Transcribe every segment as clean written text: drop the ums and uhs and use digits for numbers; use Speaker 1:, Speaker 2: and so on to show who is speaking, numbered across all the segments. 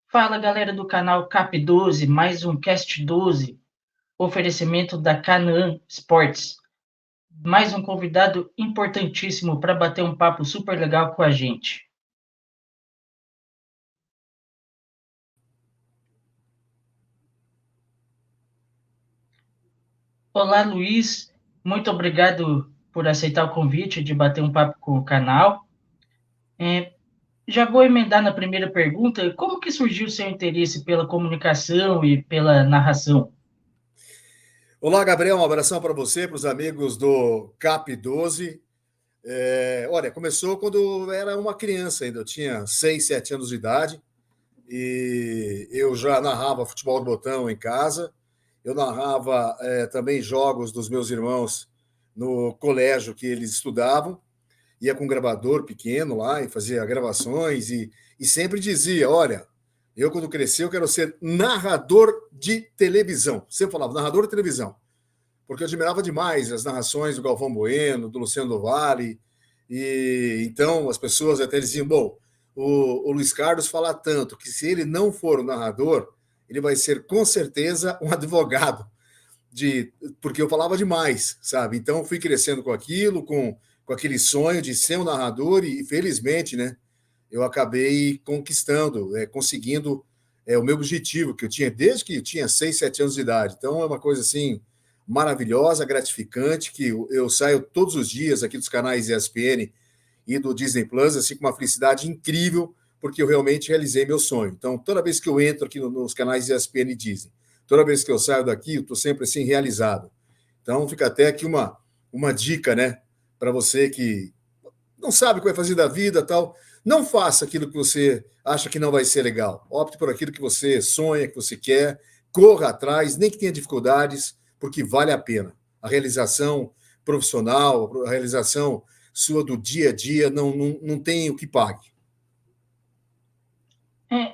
Speaker 1: Fala galera do canal Cap12, mais um Cast 12, oferecimento da Canaan Sports. Mais um convidado importantíssimo para bater um papo super legal com a gente. Olá Luiz, muito obrigado por aceitar o convite de bater um papo com o canal. Já vou emendar na primeira pergunta, como que surgiu o seu interesse pela comunicação e pela narração?
Speaker 2: Olá, Gabriel, um abração para você, para os amigos do CAP12. Olha, começou quando eu era uma criança ainda, eu tinha 6, 7 anos de idade e eu já narrava futebol de botão em casa, eu narrava também jogos dos meus irmãos no colégio que eles estudavam, ia com um gravador pequeno lá e fazia gravações e sempre dizia, olha, eu quando crescer eu quero ser narrador de televisão. Sempre falava, narrador de televisão, porque eu admirava demais as narrações do Galvão Bueno, do Luciano do Vale, e então as pessoas até diziam, bom, o Luiz Carlos fala tanto que se ele não for o narrador, ele vai ser com certeza um advogado, porque eu falava demais, sabe? Então fui crescendo com aquilo, com aquele sonho de ser um narrador e felizmente, né, eu acabei conquistando, conseguindo o meu objetivo que eu tinha desde que eu tinha 6, 7 anos de idade. Então é uma coisa assim maravilhosa, gratificante, que eu saio todos os dias aqui dos canais ESPN e do Disney Plus, assim, com uma felicidade incrível, porque eu realmente realizei meu sonho. Então, toda vez que eu entro aqui nos canais ESPN e Disney, toda vez que eu saio daqui, eu estou sempre assim realizado. Então, fica até aqui uma dica, né, para você que não sabe o que vai fazer da vida tal. Não faça aquilo que você acha que não vai ser legal. Opte por aquilo que você sonha, que você quer, corra atrás, nem que tenha dificuldades, porque vale a pena. A realização profissional, a realização sua do dia a dia, não tem o que pague.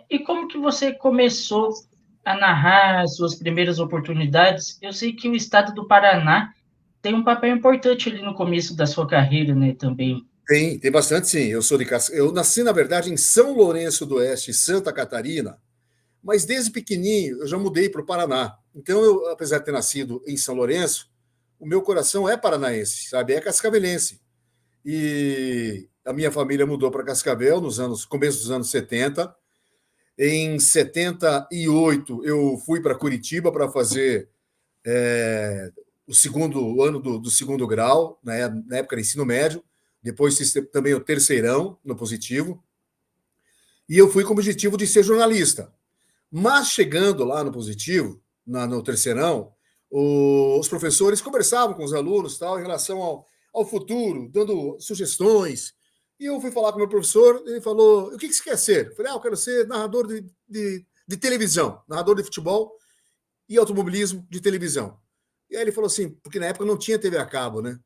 Speaker 1: E como que você começou a narrar as suas primeiras oportunidades? Eu sei que o estado do Paraná tem um papel importante ali no começo da sua carreira, né, também.
Speaker 2: Tem bastante, sim. Eu nasci, na verdade, em São Lourenço do Oeste, Santa Catarina, mas desde pequenininho eu já mudei para o Paraná. Então, eu, apesar de ter nascido em São Lourenço, o meu coração é paranaense, sabe? É cascavelense. E a minha família mudou para Cascavel nos começo dos anos 70. Em 78, eu fui para Curitiba para fazer o segundo ano do segundo grau, né, na época era ensino médio. Depois fiz também o terceirão no positivo. E eu fui com o objetivo de ser jornalista. Mas chegando lá no positivo, no terceirão, os professores conversavam com os alunos tal, em relação ao futuro, dando sugestões. E eu fui falar com o meu professor, ele falou: o que você quer ser? Eu falei: eu quero ser narrador de televisão, narrador de futebol e automobilismo de televisão. E aí ele falou assim, porque na época não tinha TV a cabo, né?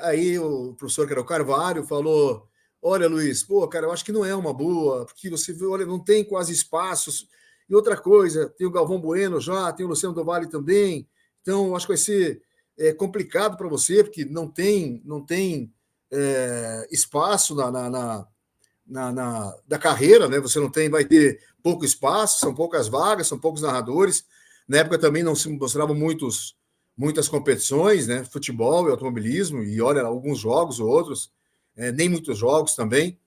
Speaker 2: Aí o professor, que era o Carvalho, falou: olha, Luiz, pô, cara, eu acho que não é uma boa, porque você vê, olha, não tem quase espaços. E outra coisa, tem o Galvão Bueno já, tem o Luciano do Vale também. Então, acho que vai ser complicado para você, porque não tem espaço da carreira, né? Você não tem, vai ter pouco espaço, são poucas vagas, são poucos narradores. Na época também não se mostravam muitas competições, né? Futebol e automobilismo, e olha, alguns jogos ou outros, nem muitos jogos também.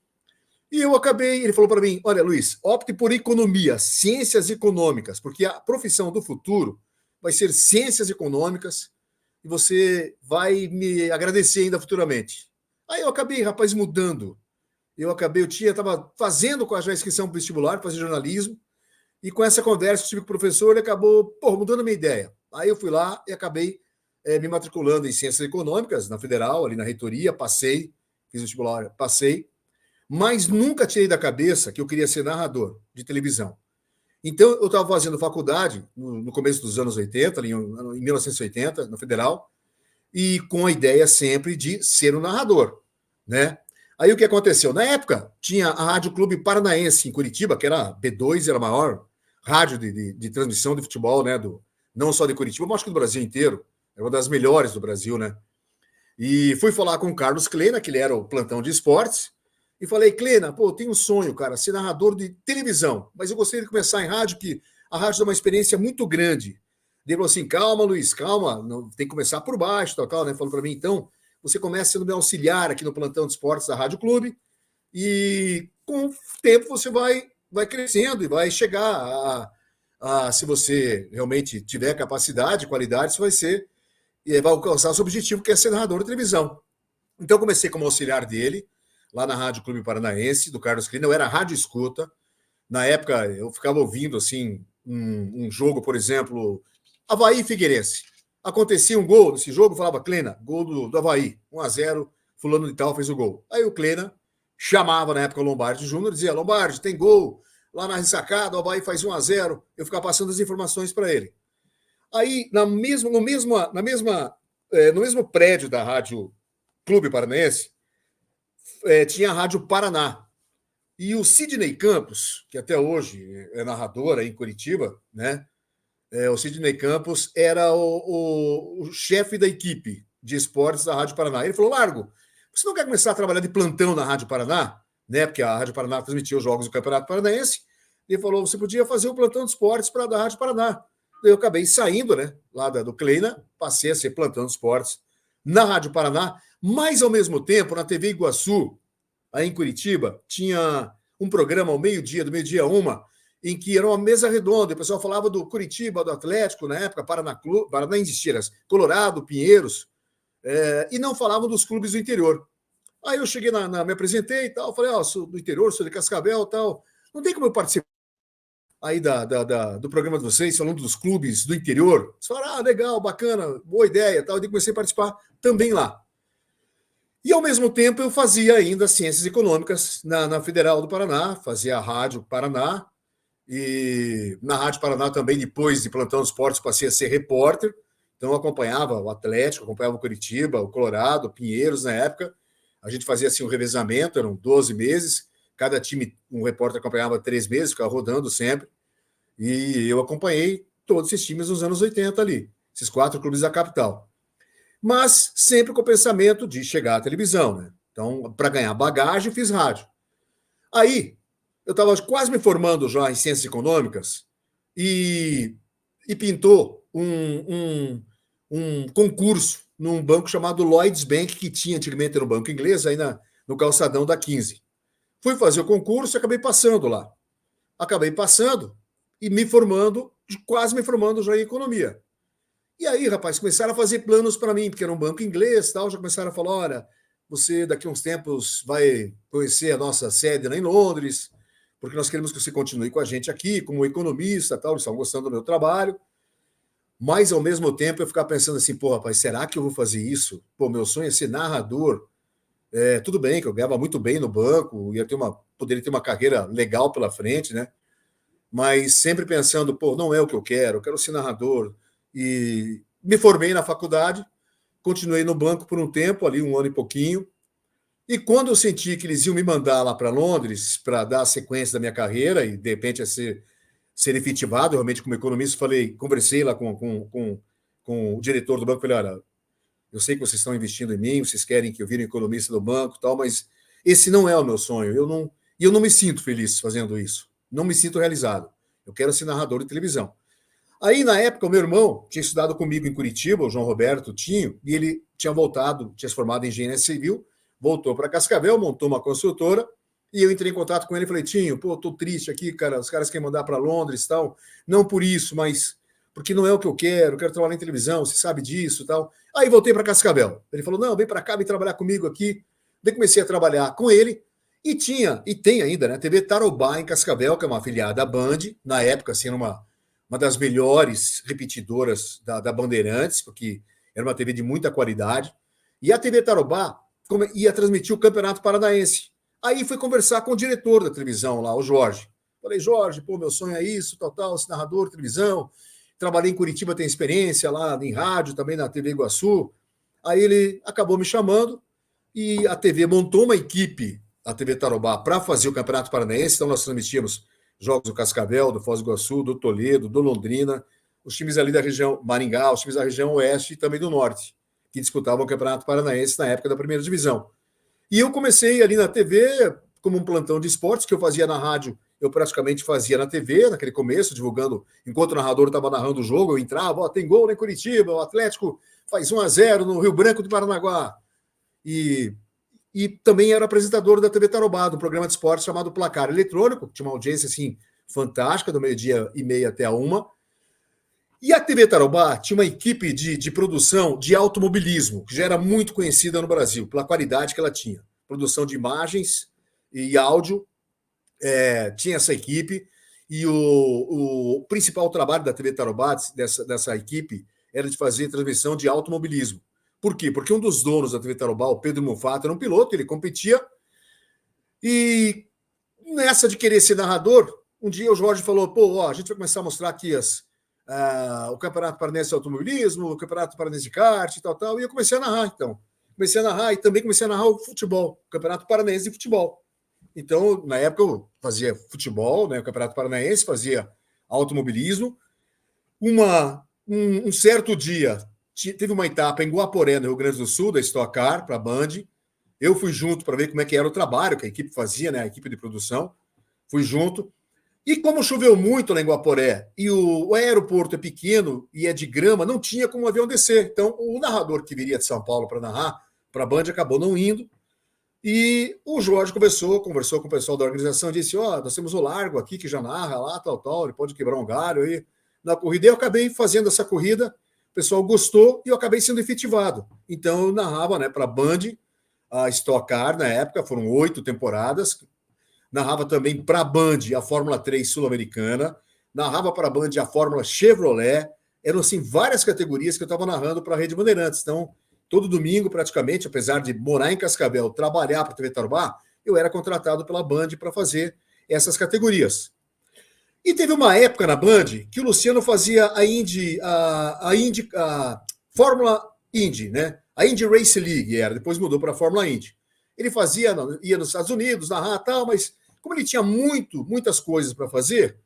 Speaker 2: E eu acabei, ele falou para mim: olha, Luiz, opte por economia, ciências econômicas, porque a profissão do futuro vai ser ciências econômicas e você vai me agradecer ainda futuramente. Aí eu acabei, rapaz, mudando. Estava fazendo já a inscrição para o vestibular, para fazer jornalismo, e com essa conversa que tive com o professor, ele acabou mudando a minha ideia. Aí eu fui lá e acabei me matriculando em Ciências Econômicas, na Federal, ali na reitoria, passei, fiz vestibular, passei, mas nunca tirei da cabeça que eu queria ser narrador de televisão. Então, eu estava fazendo faculdade no começo dos anos 80, ali em 1980, na Federal, e com a ideia sempre de ser um narrador, né? Aí o que aconteceu? Na época, tinha a Rádio Clube Paranaense em Curitiba, que era B2, era a maior rádio de transmissão de futebol, né? Não só de Curitiba, mas acho que do Brasil inteiro. É uma das melhores do Brasil, né? E fui falar com o Carlos Kleina, que ele era o plantão de esportes, e falei, Clena, pô, eu tenho um sonho, cara, ser narrador de televisão, mas eu gostaria de começar em rádio, que a rádio dá uma experiência muito grande. Ele falou assim, calma, Luiz, calma, não, tem que começar por baixo, tal, né? Falou para mim, então, você começa sendo meu auxiliar aqui no plantão de esportes da Rádio Clube, e com o tempo você vai crescendo e vai chegar se você realmente tiver capacidade, qualidade, você vai ser, e vai alcançar o seu objetivo, que é ser narrador de televisão. Então, eu comecei como auxiliar dele, lá na Rádio Clube Paranaense, do Carlos Clina, eu era rádio escuta. Na época, eu ficava ouvindo assim um jogo, por exemplo, Avaí e Figueirense. Acontecia um gol nesse jogo, falava, Clena, gol do Avaí, 1-0, fulano de tal fez o gol. Aí o Clena chamava na época o Lombardi Júnior, dizia, Lombardi, tem gol, lá na ressacada, o Avaí faz 1-0, eu ficava passando as informações para ele. Aí, no mesmo prédio da Rádio Clube Paranaense, tinha a Rádio Paraná. E o Sidney Campos, que até hoje é narrador aí em Curitiba, né? O Sidney Campos era o chefe da equipe de esportes da Rádio Paraná. Ele falou, Largo, você não quer começar a trabalhar de plantão na Rádio Paraná? Né? Porque a Rádio Paraná transmitia os jogos do Campeonato Paranaense. Ele falou, você podia fazer o plantão de esportes da Rádio Paraná. Eu acabei saindo, né, lá do Kleina, passei a ser plantão de esportes na Rádio Paraná, mas ao mesmo tempo, na TV Iguaçu, aí em Curitiba, tinha um programa ao meio-dia, do meio-dia a 1, em que era uma mesa redonda, o pessoal falava do Curitiba, do Atlético, na época, Paraná existia, Colorado, Pinheiros, e não falavam dos clubes do interior. Aí eu cheguei, me apresentei e tal, falei, sou do interior, sou de Cascavel e tal, não tem como eu participar aí do programa de vocês, falando dos clubes do interior. Você fala, legal, bacana, boa ideia, tal, e comecei a participar também lá. E, ao mesmo tempo, eu fazia ainda ciências econômicas na Federal do Paraná, fazia a Rádio Paraná, e na Rádio Paraná também, depois de plantão de esportes, passei a ser repórter, então eu acompanhava o Atlético, acompanhava o Curitiba, o Colorado, o Pinheiros na época, a gente fazia assim um revezamento, eram 12 meses, cada time, um repórter acompanhava 3 meses, ficava rodando sempre, e eu acompanhei todos esses times nos anos 80 ali, esses 4 clubes da capital. Mas sempre com o pensamento de chegar à televisão, né? Então, para ganhar bagagem, fiz rádio. Aí, eu estava quase me formando já em ciências econômicas e pintou um concurso num banco chamado Lloyds Bank, que tinha antigamente no Banco Inglês, aí no calçadão da 15. Fui fazer o concurso e acabei passando lá. Acabei passando e quase me formando já em economia. E aí, rapaz, começaram a fazer planos para mim, porque era um banco inglês, tal, já começaram a falar, olha, você daqui a uns tempos vai conhecer a nossa sede lá em Londres, porque nós queremos que você continue com a gente aqui, como economista, tal, eles estão gostando do meu trabalho. Mas, ao mesmo tempo, eu ficava pensando assim, pô, rapaz, será que eu vou fazer isso? Pô, meu sonho é ser narrador. Tudo bem que eu ganhava muito bem no banco, poderia ter uma carreira legal pela frente, né? Mas sempre pensando, pô, não é o que eu quero ser narrador. E me formei na faculdade, continuei no banco por um tempo, ali 1 ano e pouquinho, e quando eu senti que eles iam me mandar lá para Londres para dar a sequência da minha carreira e de repente a ser efetivado realmente como economista, conversei lá com o diretor do banco, falei, olha, eu sei que vocês estão investindo em mim, vocês querem que eu vire economista do banco, tal, mas esse não é o meu sonho. Eu não me sinto feliz fazendo isso. Não me sinto realizado. Eu quero ser narrador de televisão. Aí, na época, o meu irmão tinha estudado comigo em Curitiba, o João Roberto Tinho, e ele tinha se formado em engenharia civil, voltou para Cascavel, montou uma construtora, e eu entrei em contato com ele e falei, Tinho, pô, tô triste aqui, cara, os caras querem mandar para Londres e tal, não por isso, mas porque não é o que eu quero trabalhar em televisão, você sabe disso e tal. Aí voltei para Cascavel. Ele falou, não, vem para cá, vem trabalhar comigo aqui. Daí comecei a trabalhar com ele, e tem ainda, né, a TV Tarobá em Cascavel, que é uma afiliada da Band, na época, assim, uma das melhores repetidoras da Bandeirantes, porque era uma TV de muita qualidade. E a TV Tarobá ia transmitir o Campeonato Paranaense. Aí fui conversar com o diretor da televisão lá, o Jorge. Falei, Jorge, pô, meu sonho é isso, tal, esse narrador de televisão. Trabalhei em Curitiba, tenho experiência lá em rádio, também na TV Iguaçu. Aí ele acabou me chamando e a TV montou uma equipe, a TV Tarobá, para fazer o Campeonato Paranaense. Então nós transmitíamos jogos do Cascavel, do Foz do Iguaçu, do Toledo, do Londrina, os times ali da região Maringá, os times da região Oeste e também do Norte, que disputavam o Campeonato Paranaense na época da primeira divisão. E eu comecei ali na TV, como um plantão de esportes, que eu fazia na rádio, eu praticamente fazia na TV, naquele começo, divulgando, enquanto o narrador estava narrando o jogo, eu entrava, ó, tem gol lá em Curitiba, o Atlético faz 1-0 no Rio Branco de Paranaguá. E também era apresentador da TV Tarobá, do programa de esportes chamado Placar Eletrônico, que tinha uma audiência assim fantástica, do 12h30 até a 1. E a TV Tarobá tinha uma equipe de produção de automobilismo, que já era muito conhecida no Brasil, pela qualidade que ela tinha. Produção de imagens e áudio, tinha essa equipe, e o principal trabalho da TV Tarobá, dessa equipe, era de fazer transmissão de automobilismo. Por quê? Porque um dos donos da TV Tarobá, o Pedro Mufato, era um piloto, ele competia, e nessa de querer ser narrador, um dia o Jorge falou, a gente vai começar a mostrar aqui o Campeonato Paranaense de Automobilismo, o Campeonato Paranaense de Kart e tal, e eu comecei a narrar, então. Comecei a narrar e também comecei a narrar o futebol, o Campeonato Paranaense de Futebol. Então, na época, eu fazia futebol, né, o Campeonato Paranaense, fazia automobilismo. Um certo dia, teve uma etapa em Guaporé, no Rio Grande do Sul, da Stock Car, para a Band. Eu fui junto para ver como é que era o trabalho que a equipe fazia, né, a equipe de produção. Fui junto. E como choveu muito lá em Guaporé, e o aeroporto é pequeno e é de grama, não tinha como o avião descer. Então, o narrador que viria de São Paulo para narrar para a Band acabou não indo. E o Jorge conversou com o pessoal da organização, disse, nós temos o Largo aqui, que já narra lá, tal, ele pode quebrar um galho aí na corrida. E eu acabei fazendo essa corrida, o pessoal gostou e eu acabei sendo efetivado. Então eu narrava, né, para a Band, a Stock Car na época, foram 8 temporadas, narrava também para a Band a Fórmula 3 Sul-Americana, narrava para a Band a Fórmula Chevrolet, eram assim várias categorias que eu estava narrando para a Rede Bandeirantes. Então, todo domingo, praticamente, apesar de morar em Cascavel, trabalhar para a TV Tarobá, eu era contratado pela Band para fazer essas categorias. E teve uma época na Band que o Luciano fazia a Fórmula Indy, né? A Indy Race League depois mudou para a Fórmula Indy. Ele ia nos Estados Unidos, narrar tal, mas como ele tinha muitas coisas para fazer,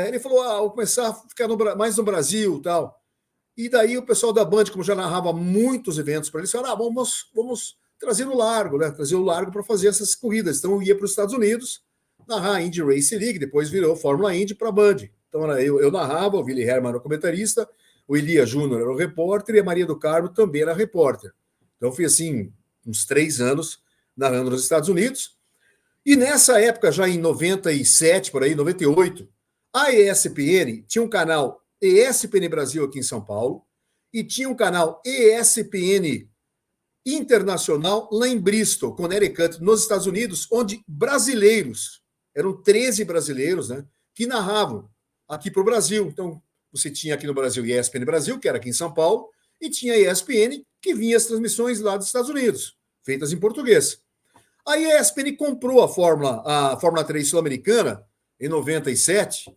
Speaker 2: ele falou, vou começar a ficar mais no Brasil tal. E daí o pessoal da Band, como já narrava muitos eventos para eles, falaram, vamos trazer o Largo, né? Trazer o Largo para fazer essas corridas. Então eu ia para os Estados Unidos, narrar a Indy Race League, depois virou Fórmula Indy para a Band. Então eu narrava, o Willy Hermann era o comentarista, o Elia Júnior era o repórter e a Maria do Carmo também era repórter. Então fui assim, uns 3 anos narrando nos Estados Unidos. E nessa época, já em 97, por aí, 98, a ESPN tinha um canal ESPN Brasil aqui em São Paulo e tinha um canal ESPN Internacional lá em Bristol, Connecticut, nos Estados Unidos, onde brasileiros, eram 13 brasileiros, né, que narravam aqui para o Brasil. Então, você tinha aqui no Brasil ESPN Brasil, que era aqui em São Paulo, e tinha a ESPN, que vinha as transmissões lá dos Estados Unidos, feitas em português. A ESPN comprou a Fórmula 3 Sul-Americana em 97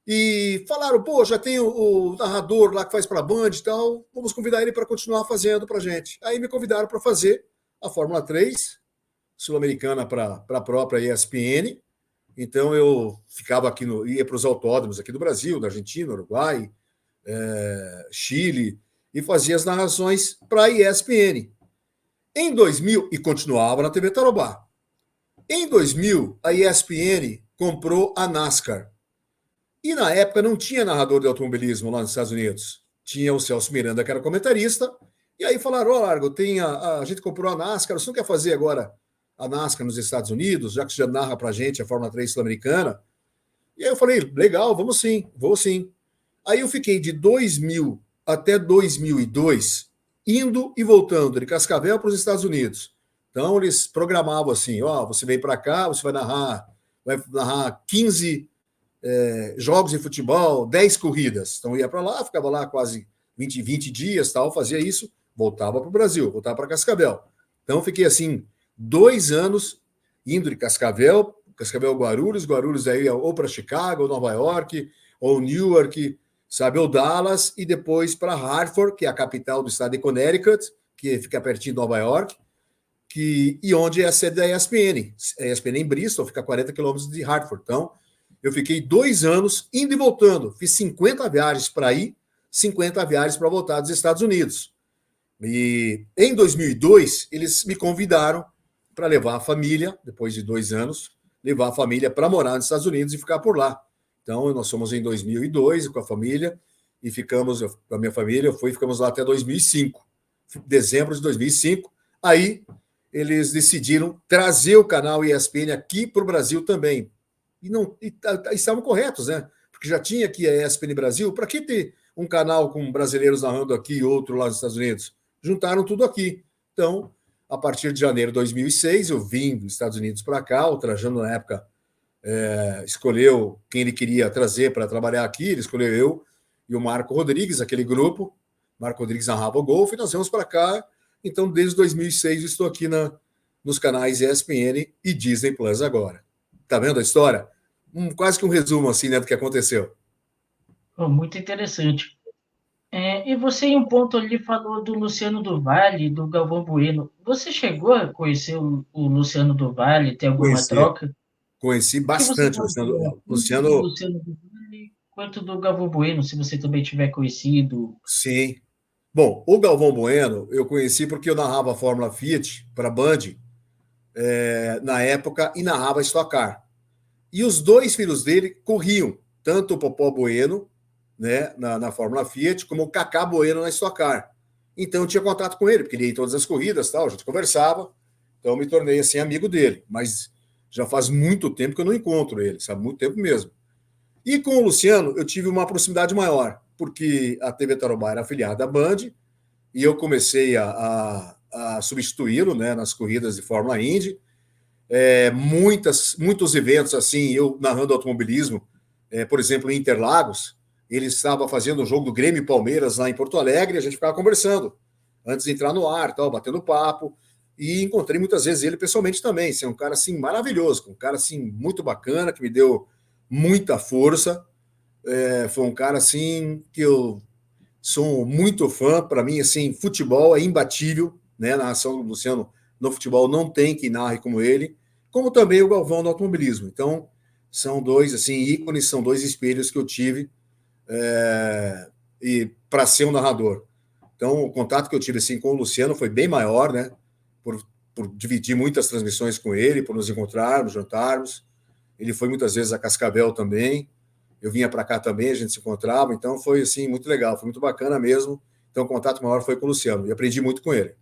Speaker 2: e falaram, já tem o narrador lá que faz para a Band e tal, vamos convidar ele para continuar fazendo para a gente. Aí me convidaram para fazer a Fórmula 3 Sul-Americana para a própria ESPN. Então eu ficava aqui, ia para os autódromos aqui do Brasil, da Argentina, Uruguai, Chile, e fazia as narrações para a ESPN. Em 2000, e continuava na TV Tarobá. Em 2000, a ESPN comprou a NASCAR. E na época não tinha narrador de automobilismo lá nos Estados Unidos. Tinha o Celso Miranda, que era comentarista, e aí falaram, Largo, a gente comprou a NASCAR, você não quer fazer agora a NASCAR nos Estados Unidos, já que você já narra pra gente a Fórmula 3 Sul-Americana? E aí eu falei, legal, vou sim. Aí eu fiquei de 2000 até 2002 indo e voltando de Cascavel para os Estados Unidos. Então eles programavam assim, você vem para cá, você vai narrar 15 jogos de futebol, 10 corridas. Então ia para lá, ficava lá quase 20 dias, tal, fazia isso, voltava para o Brasil, voltava para Cascavel. Então fiquei assim 2 anos indo de Cascavel Guarulhos aí ou para Chicago, ou Nova York, ou Newark, sabe, ou Dallas, e depois para Hartford, que é a capital do estado de Connecticut, que fica pertinho de Nova York, e onde é a sede da ESPN. A ESPN em Bristol, fica a 40 quilômetros de Hartford. Então, eu fiquei 2 anos indo e voltando. Fiz 50 viagens para ir, 50 viagens para voltar dos Estados Unidos. E em 2002, eles me convidaram para levar a família, depois de 2 anos, levar a família para morar nos Estados Unidos e ficar por lá. Então, nós fomos em 2002 com a família e ficamos, com a minha família, ficamos lá até 2005, dezembro de 2005. Aí, eles decidiram trazer o canal ESPN aqui para o Brasil também. Estavam corretos, né? Porque já tinha aqui a ESPN Brasil, para que ter um canal com brasileiros narrando aqui e outro lá nos Estados Unidos? Juntaram tudo aqui. Então, a partir de janeiro de 2006, eu vim dos Estados Unidos para cá. O Trajano, na época, escolheu quem ele queria trazer para trabalhar aqui. Ele escolheu eu e o Marco Rodrigues, aquele grupo. Marco Rodrigues narrava o Golfe, e nós viemos para cá. Então, desde 2006, eu estou aqui nos canais ESPN e Disney Plus agora. Tá vendo a história? Quase que um resumo assim, né, do que aconteceu.
Speaker 1: Muito interessante. E você, em um ponto ali, falou do Luciano do Vale, do Galvão Bueno. Você chegou a conhecer o Luciano do Vale, ter alguma
Speaker 2: Conheci,
Speaker 1: troca?
Speaker 2: conheci
Speaker 1: O que você
Speaker 2: bastante o
Speaker 1: pode falar
Speaker 2: Luciano.
Speaker 1: tanto do
Speaker 2: Luciano,
Speaker 1: Luciano do Vale quanto do Galvão Bueno, se você também tiver conhecido?
Speaker 2: sim. Bom, o Galvão Bueno eu conheci porque eu narrava a Fórmula Fiat para a Band na época e narrava Stock Car. E os dois filhos dele corriam, tanto o Popó Bueno, né, na Fórmula Fiat, como o Cacá Bueno na Stock Car. Então eu tinha contato com ele, porque ele ia em todas as corridas, tal, a gente conversava. Então eu me tornei assim amigo dele, mas já faz muito tempo que eu não encontro ele, sabe? Muito tempo mesmo. E com o Luciano eu tive uma proximidade maior, porque a TV Tarobá era afiliada à Band e eu comecei a substituí-lo, né, nas corridas de Fórmula Indy. Muitos eventos assim, eu narrando automobilismo, por exemplo, em Interlagos, ele estava fazendo o jogo do Grêmio e Palmeiras lá em Porto Alegre, a gente ficava conversando antes de entrar no ar, tal, batendo papo, e encontrei muitas vezes ele pessoalmente também, assim, um cara assim maravilhoso, um cara assim muito bacana, que me deu muita força, foi um cara assim que eu sou muito fã, para mim assim, futebol é imbatível, né, na ação do Luciano no futebol não tem quem narre como ele, como também o Galvão do automobilismo. Então, são dois assim ícones, são dois espelhos que eu tive e para ser um narrador. Então, o contato que eu tive assim com o Luciano foi bem maior, né? Por dividir muitas transmissões com ele, por nos encontrarmos, jantarmos. Ele foi muitas vezes a Cascavel também. Eu vinha para cá também, a gente se encontrava. Então, foi assim muito legal, foi muito bacana mesmo. Então, o contato maior foi com o Luciano e aprendi muito com ele.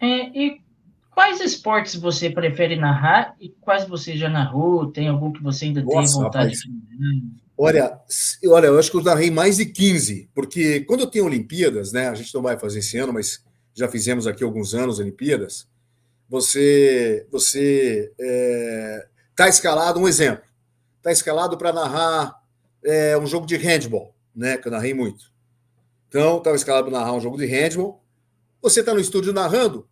Speaker 1: E quais esportes você prefere narrar e quais você já narrou? Tem algum que você ainda tem
Speaker 2: Nossa,
Speaker 1: vontade
Speaker 2: rapaz.
Speaker 1: de narrar?
Speaker 2: Olha, eu acho que eu narrei mais de 15, porque quando eu tenho Olimpíadas, né? A gente não vai fazer esse ano, mas já fizemos aqui alguns anos Olimpíadas. Você tá escalado, um exemplo, tá escalado para narrar um jogo de handball, né? Que eu narrei muito. Então, estava escalado para narrar um jogo de handball. Você está no estúdio narrando,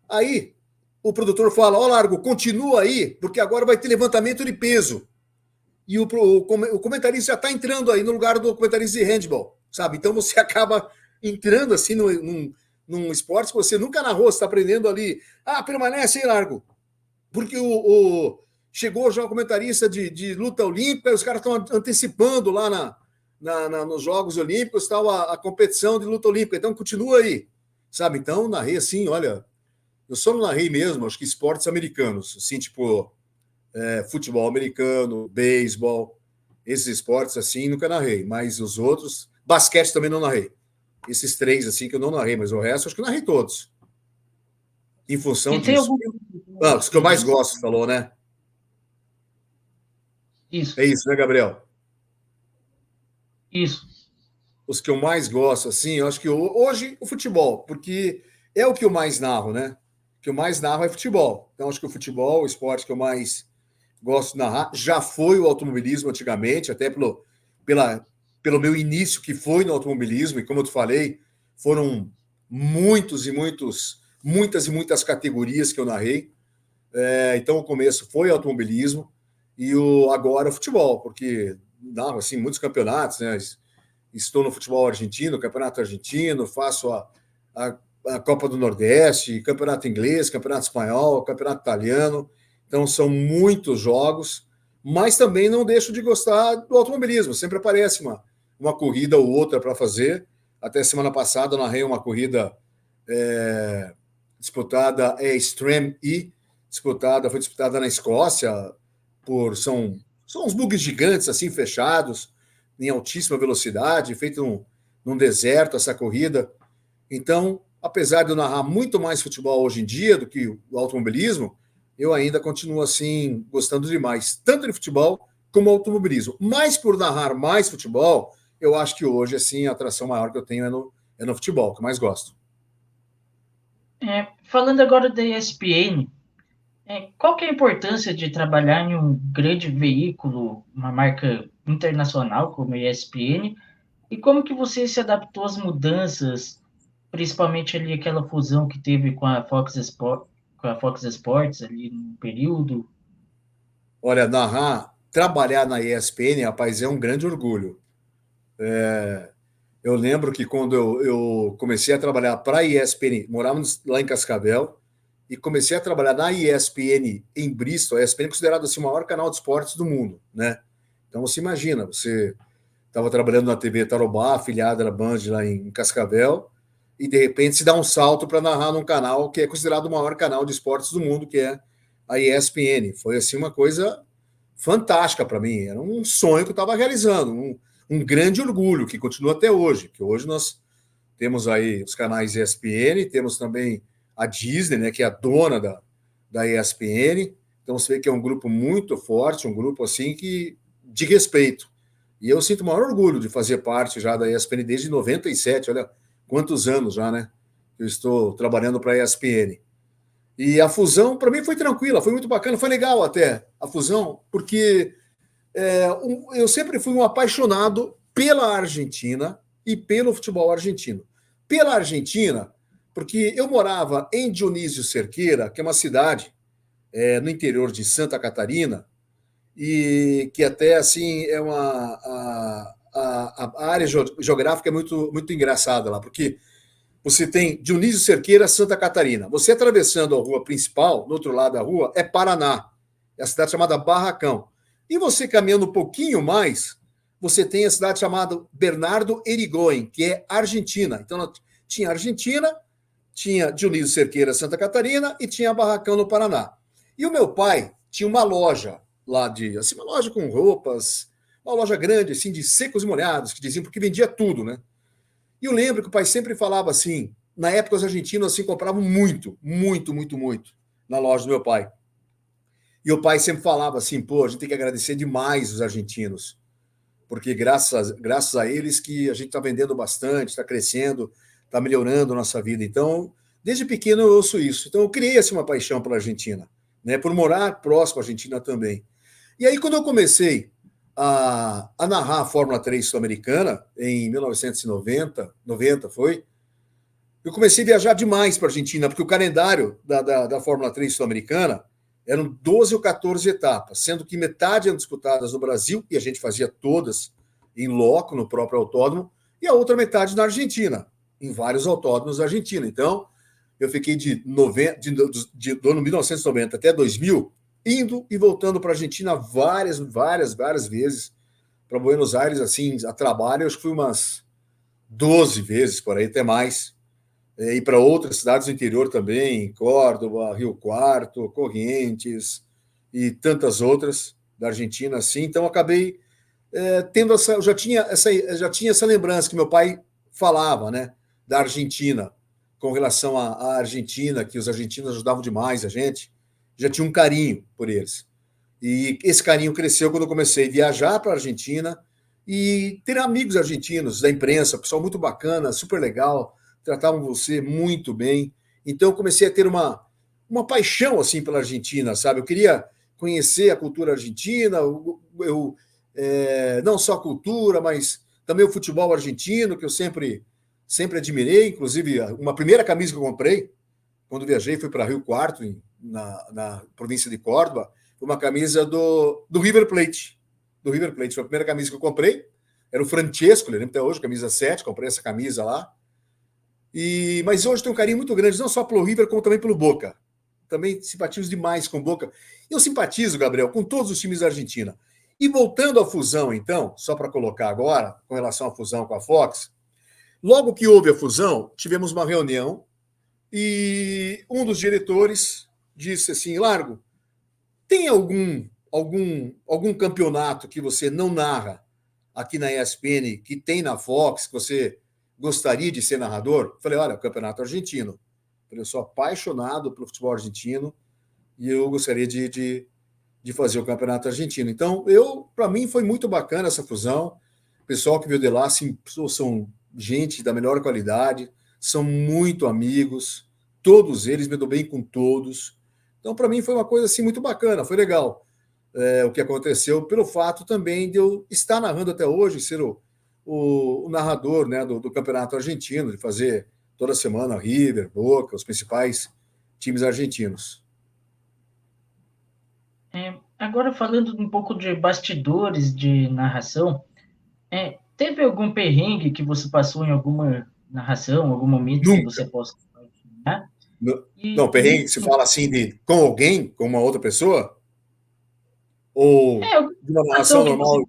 Speaker 2: aí o produtor fala: Ó, Largo, continua aí, porque agora vai ter levantamento de peso. E o comentarista já está entrando aí no lugar do comentarista de handball, sabe? Então você acaba entrando assim num esporte que você nunca narrou, você está aprendendo ali. Ah, permanece aí, Largo. Porque chegou já o comentarista de luta olímpica, e os caras estão antecipando lá nos Jogos Olímpicos tal, a competição de luta olímpica. Então continua aí, sabe? Então narrei assim, olha, eu só não narrei mesmo, acho que esportes americanos, assim, tipo futebol americano, beisebol, esses esportes assim, nunca narrei. Mas os outros, basquete também não narrei. Esses três assim que eu não narrei, mas o resto acho que narrei todos. Em função
Speaker 1: E tem
Speaker 2: disso.
Speaker 1: algum
Speaker 2: Os que eu mais gosto, falou, né?
Speaker 1: Isso,
Speaker 2: É isso, né, Gabriel?
Speaker 1: isso.
Speaker 2: Os que eu mais gosto, assim, eu acho que hoje o futebol, porque é o que eu mais narro, né? O que eu mais narro é futebol. Então, acho que o futebol, o esporte que eu mais gosto de narrar, já foi o automobilismo antigamente, até pelo meu início que foi no automobilismo, e como eu te falei, foram muitas e muitas categorias que eu narrei. Então, o começo foi automobilismo e agora o futebol, porque narro assim, muitos campeonatos, né? Estou no futebol argentino, campeonato argentino, faço a Copa do Nordeste, campeonato inglês, campeonato espanhol, campeonato italiano. Então, são muitos jogos, mas também não deixo de gostar do automobilismo. Sempre aparece uma corrida ou outra para fazer. Até semana passada, eu narrei uma corrida disputada é Extreme E, foi disputada na Escócia, são uns bugs gigantes, assim, fechados, em altíssima velocidade, feito num deserto essa corrida. Então, apesar de eu narrar muito mais futebol hoje em dia do que o automobilismo, eu ainda continuo, assim, gostando demais, tanto de futebol como automobilismo. Mas por narrar mais futebol, eu acho que hoje, assim, a atração maior que eu tenho é no futebol, que eu mais gosto.
Speaker 1: Falando agora da ESPN, qual que é a importância de trabalhar em um grande veículo, uma marca internacional como a ESPN, e como que você se adaptou às mudanças, principalmente ali aquela fusão que teve com a Fox Sports ali no período?
Speaker 2: Olha, trabalhar na ESPN, rapaz, é um grande orgulho. Eu lembro que quando eu comecei a trabalhar para a ESPN, morávamos lá em Cascavel, e comecei a trabalhar na ESPN em Bristol. A ESPN é considerado assim, o maior canal de esportes do mundo, né? Então você imagina, você estava trabalhando na TV Tarobá, afiliada da Band lá em Cascavel, e de repente se dá um salto para narrar num canal que é considerado o maior canal de esportes do mundo, que é a ESPN. Foi assim uma coisa fantástica para mim, era um sonho que eu estava realizando, um grande orgulho que continua até hoje, que hoje nós temos aí os canais ESPN, temos também a Disney, né, que é a dona da ESPN. Então você vê que é um grupo muito forte, um grupo assim que de respeito. E eu sinto o maior orgulho de fazer parte já da ESPN desde 97, olha quantos anos já, né? Eu estou trabalhando para a ESPN. E a fusão, para mim, foi tranquila, foi muito bacana, foi legal até a fusão, porque eu sempre fui um apaixonado pela Argentina e pelo futebol argentino. Pela Argentina, porque eu morava em Dionísio Cerqueira, que é uma cidade no interior de Santa Catarina, e que até assim é a área geográfica é muito, muito engraçada lá, porque você tem Dionísio Cerqueira, Santa Catarina. Você atravessando a rua principal, do outro lado da rua, é Paraná. É a cidade chamada Barracão. E você caminhando um pouquinho mais, você tem a cidade chamada Bernardo Irigoyen, que é Argentina. Então, tinha Argentina, tinha Dionísio Cerqueira, Santa Catarina, e tinha Barracão no Paraná. E o meu pai tinha uma loja lá assim, uma loja com roupas, uma loja grande, assim, de secos e molhados, que diziam, porque vendia tudo, né? E eu lembro que o pai sempre falava assim, na época os argentinos assim compravam muito, muito, muito, muito na loja do meu pai. E o pai sempre falava assim, pô, a gente tem que agradecer demais os argentinos, porque graças a eles que a gente está vendendo bastante, está crescendo, está melhorando a nossa vida. Então, desde pequeno eu ouço isso. Então eu criei assim, uma paixão pela Argentina, né, por morar próximo à Argentina também. E aí quando eu comecei a narrar a Fórmula 3 sul-americana, em 1990 foi, eu comecei a viajar demais para a Argentina, porque o calendário da Fórmula 3 sul-americana eram 12 ou 14 etapas, sendo que metade eram disputadas no Brasil, e a gente fazia todas em loco, no próprio autódromo, e a outra metade na Argentina, em vários autódromos da Argentina. Então, eu fiquei do ano 1990 até 2000, indo e voltando para a Argentina várias vezes, para Buenos Aires, assim, a trabalho, acho que fui umas 12 vezes, por aí, até mais. E para outras cidades do interior também, Córdoba, Rio Quarto, Corrientes e tantas outras da Argentina, assim. Então, acabei tendo eu já tinha essa lembrança que meu pai falava, né, da Argentina, com relação à Argentina, que os argentinos ajudavam demais a gente, já tinha um carinho por eles. E esse carinho cresceu quando eu comecei a viajar para a Argentina e ter amigos argentinos da imprensa, pessoal muito bacana, super legal, tratavam você muito bem. Então eu comecei a ter uma paixão assim pela Argentina, sabe? Eu queria conhecer a cultura argentina, não só a cultura, mas também o futebol argentino, que eu sempre admirei. Inclusive, uma primeira camisa que eu comprei, quando viajei, fui para Rio Quarto, na província de Córdoba, foi uma camisa do River Plate. Do River Plate. Foi a primeira camisa que eu comprei. Era o Francesco, lembro até hoje, camisa 7, comprei essa camisa lá. Mas hoje tem um carinho muito grande, não só pelo River, como também pelo Boca. Também simpatizo demais com o Boca. Eu simpatizo, Gabriel, com todos os times da Argentina. E voltando à fusão, então, só para colocar agora, com relação à fusão com a Fox, logo que houve a fusão, tivemos uma reunião E um dos diretores disse assim, Largo, tem algum campeonato que você não narra aqui na ESPN, que tem na Fox, que você gostaria de ser narrador? Falei, olha, o Campeonato Argentino. Eu sou apaixonado pelo futebol argentino e eu gostaria de fazer o Campeonato Argentino. Então, para mim, foi muito bacana essa fusão. O pessoal que veio de lá assim, são gente da melhor qualidade, são muito amigos, todos eles, me dou bem com todos. Então, para mim, foi uma coisa assim muito bacana, foi legal o que aconteceu, pelo fato também de eu estar narrando até hoje, ser o narrador, né, do Campeonato Argentino, de fazer toda semana River, Boca, os principais times argentinos.
Speaker 1: Agora, falando um pouco de bastidores de narração, teve algum perrengue que você passou em alguma narração, algum momento que
Speaker 2: Nunca.
Speaker 1: você possa compartilhar?
Speaker 2: Não, perrengue, se fala assim de com alguém, com uma outra pessoa? Ou
Speaker 1: alguma
Speaker 2: de uma narração
Speaker 1: situação que
Speaker 2: normal?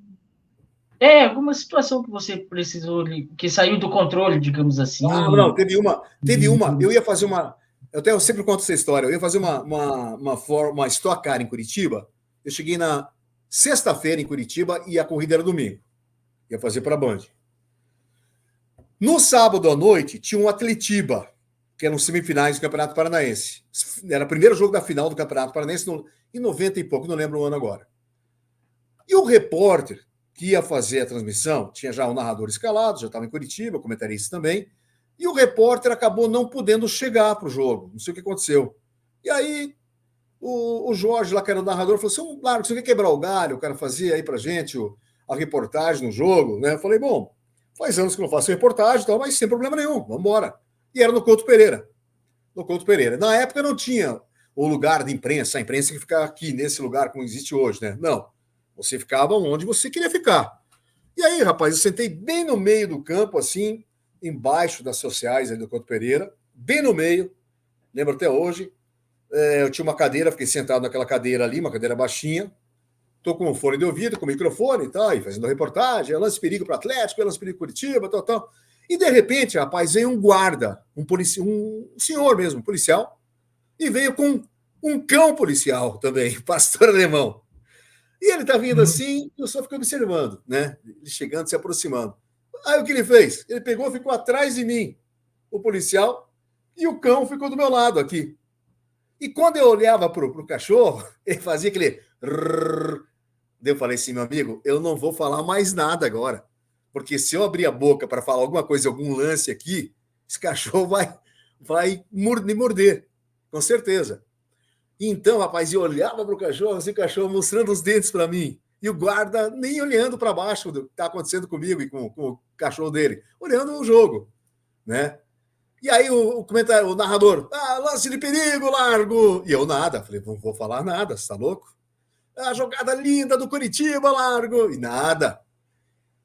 Speaker 1: você alguma situação que você precisou, que saiu do controle, digamos
Speaker 2: Ah, não,
Speaker 1: assim.
Speaker 2: teve uma, eu ia fazer uma, eu sempre conto essa história, eu ia fazer uma Stock Car em Curitiba, eu cheguei na sexta-feira em Curitiba e a corrida era domingo, ia fazer para a Band. No sábado à noite, tinha um Atletiba, que eram semifinais do Campeonato Paranaense. Era o primeiro jogo da final do Campeonato Paranaense, em 90 e pouco, não lembro o ano agora. E o repórter que ia fazer a transmissão, tinha já o narrador escalado, já estava em Curitiba, comentarista também, e o repórter acabou não podendo chegar para o jogo, não sei o que aconteceu. E aí o Jorge, lá que era o narrador, falou assim, Largo, você quer quebrar o galho, o cara fazia aí para gente a reportagem no jogo, né? Eu falei, bom, faz anos que não faço reportagem, tal, mas sem problema nenhum, vamos embora. E era no Couto Pereira. No Couto Pereira. Na época não tinha o lugar de imprensa, a imprensa que fica aqui, nesse lugar como existe hoje, né? Não. Você ficava onde você queria ficar. E aí, rapaz, eu sentei bem no meio do campo, assim, embaixo das sociais aí do Couto Pereira, bem no meio, lembro até hoje. Eu tinha uma cadeira, fiquei sentado naquela cadeira ali, uma cadeira baixinha, tô com o fone de ouvido, com o microfone e tal, e fazendo reportagem, lance perigo para o Atlético, lance perigo Curitiba, tal, tal. E de repente, rapaz, veio um guarda, um senhor mesmo, um policial, e veio com um cão policial também, pastor alemão. E ele tá vindo assim, eu só fiquei observando, né? Ele chegando, se aproximando. Aí o que ele fez? Ele pegou, ficou atrás de mim, o policial, e o cão ficou do meu lado aqui. E quando eu olhava pro cachorro, ele fazia aquele. Eu falei assim, meu amigo, eu não vou falar mais nada agora. Porque se eu abrir a boca para falar alguma coisa, algum lance aqui, esse cachorro vai me morder, com certeza. Então, rapaz, eu olhava para o cachorro, assim, o cachorro mostrando os dentes para mim. E o guarda nem olhando para baixo do que está acontecendo comigo e com o cachorro dele, olhando o jogo, né? E aí o narrador, lance de perigo, Largo. E eu nada, falei, não vou falar nada, você tá louco? A jogada linda do Curitiba, Largo. E nada.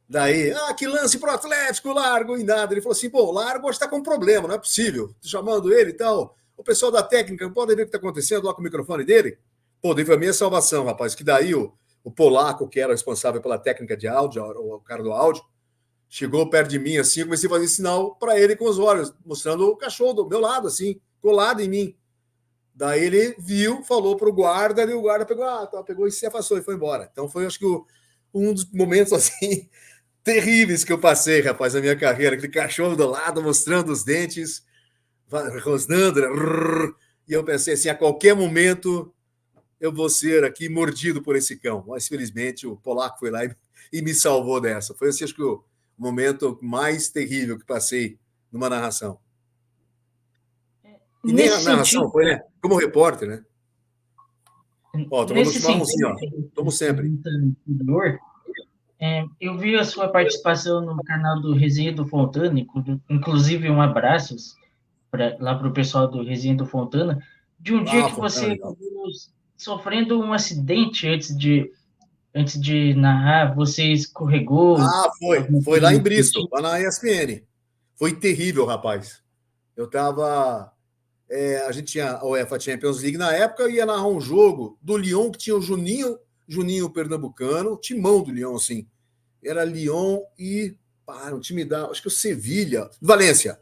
Speaker 2: Daí, que lance pro Atlético, Largo. E nada. Ele falou assim, pô, o Largo está com um problema, não é possível. Tô chamando ele e tal. O pessoal da técnica, pode ver o que está acontecendo lá com o microfone dele? Pô, daí foi a minha salvação, rapaz, que daí o polaco, que era responsável pela técnica de áudio, o cara do áudio, chegou perto de mim assim, eu comecei a fazer sinal para ele com os olhos, mostrando o cachorro do meu lado, assim, colado em mim. Daí ele viu, falou pro guarda, e o guarda pegou e se afastou e foi embora. Então foi, acho que, um dos momentos, assim, terríveis que eu passei, rapaz, na minha carreira. Aquele cachorro do lado, mostrando os dentes, rosnando, né? E eu pensei assim, a qualquer momento eu vou ser aqui mordido por esse cão. Mas, felizmente, o polaco foi lá e me salvou dessa. Foi, assim, acho que o momento mais terrível que passei numa narração. E nem a
Speaker 1: Nesse
Speaker 2: narração,
Speaker 1: sentido,
Speaker 2: foi, né? Como repórter, né? Ó, tomando um
Speaker 1: nesse
Speaker 2: chimarrãozinho, ó.
Speaker 1: sentido,
Speaker 2: Tomo sempre.
Speaker 1: pergunta anterior, eu vi a sua participação no canal do Resenha do Fontana, inclusive um abraço lá para o pessoal do Resenha do Fontana, de um dia que
Speaker 2: Fontana,
Speaker 1: você
Speaker 2: legal.
Speaker 1: acabou sofrendo um acidente antes de narrar, você escorregou,
Speaker 2: Foi.
Speaker 1: alguma
Speaker 2: Foi
Speaker 1: coisa
Speaker 2: lá em
Speaker 1: nesse
Speaker 2: Bristol,
Speaker 1: sentido.
Speaker 2: lá na ESPN. Foi terrível, rapaz. Eu tava. A gente tinha a UEFA Champions League na época, eu ia narrar um jogo do Lyon, que tinha o Juninho Pernambucano, timão do Lyon, assim. Era Lyon e. O time da. Acho que o Sevilha. Valência.